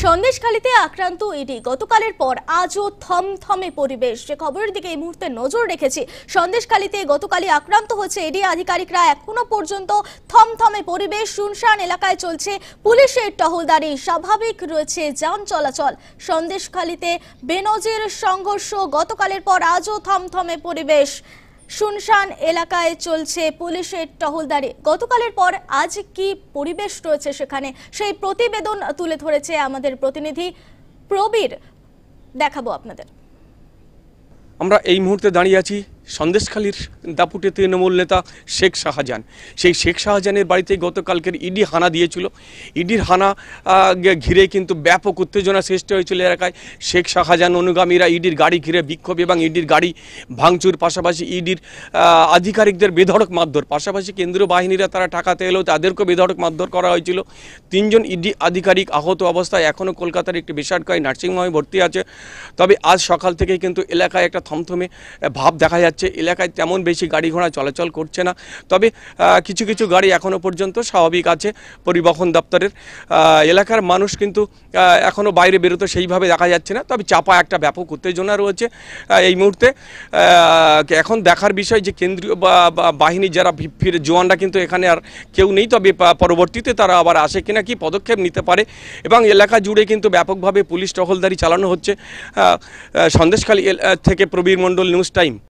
সন্দেশখালীতে আক্রান্ত ইডি গতকালের পর আজও থমথমে পরিবেশ। যে খবরের দিকে এই মুহূর্তে নজর রেখেছি, সন্দেশখালীতে গতকালই আক্রান্ত হচ্ছে ইডি আধিকারিকরা। এখনো পর্যন্ত থমথমে পরিবেশ, শুনশান এলাকায় চলছে পুলিশের টহলদারি, স্বাভাবিক রয়েছে যান চলাচল। সন্দেশখালীতে বেনজির সংঘর্ষ, গতকালের পর আজও থমথমে পরিবেশ, শুনশান এলাকায় চলছে পুলিশের টহলদারি। গতকালের পর আজ কি পরিবেশ রয়েছে সেখানে, সেই প্রতিবেদন তুলে ধরেছে আমাদের প্রতিনিধি প্রবীর, দেখাবো আপনাদের। আমরা এই মুহূর্তে দাঁড়িয়ে আছি সন্দেশখালীর দাপুটে তৃণমূল নেতা শেখ শাহজাহান। সেই শেখ শাহজাহানের বাড়িতে গতকালকের ইডি হানা দিয়েছিল। ইডির হানা ঘিরে কিন্তু ব্যাপক উত্তেজনা সৃষ্টি হয়েছিল এলাকায়। শেখ শাহজাহান অনুগামীরা ইডির গাড়ি ঘিরে বিক্ষোভ এবং ইডির গাড়ি ভাঙচুর, পাশাপাশি ইডির আধিকারিকদের বেধড়ক মারধর, পাশাপাশি কেন্দ্রীয় বাহিনীরা তারা ঠেকাতে এলেও তাদেরকেও বেধড়ক মারধর করা হয়েছিল। 3 জন ইডি আধিকারিক আহত অবস্থায় এখনও কলকাতার একটি বেসরকারি নার্সিংহোমে ভর্তি আছে। তবে আজ সকাল থেকেই কিন্তু এলাকায় একটা থমথমে ভাব দেখা যাচ্ছে। এলাকায় তেমন বেশি গাড়ি ঘোড়া চলাচল করছে না, তবে কিছু কিছু গাড়ি এখনও পর্যন্ত স্বাভাবিক আছে পরিবহন দপ্তরের। এলাকার মানুষ কিন্তু এখনও বাইরে বেরোতে সেইভাবে দেখা যাচ্ছে না, তবে চাপা একটা ব্যাপক উত্তেজনা রয়েছে এই মুহূর্তে। এখন দেখার বিষয় যে কেন্দ্রীয় বাহিনী যারা ফিরে জওয়ানরা কিন্তু এখানে আর কেউ নেই, তবে পরবর্তীতে তারা আবার আসে কিনা, কি পদক্ষেপ নিতে পারে। এবং এলাকা জুড়ে কিন্তু ব্যাপকভাবে পুলিশ টহলদারি চালানো হচ্ছে। সন্দেশখালী থেকে প্রবীর মণ্ডল, নিউজ টাইম।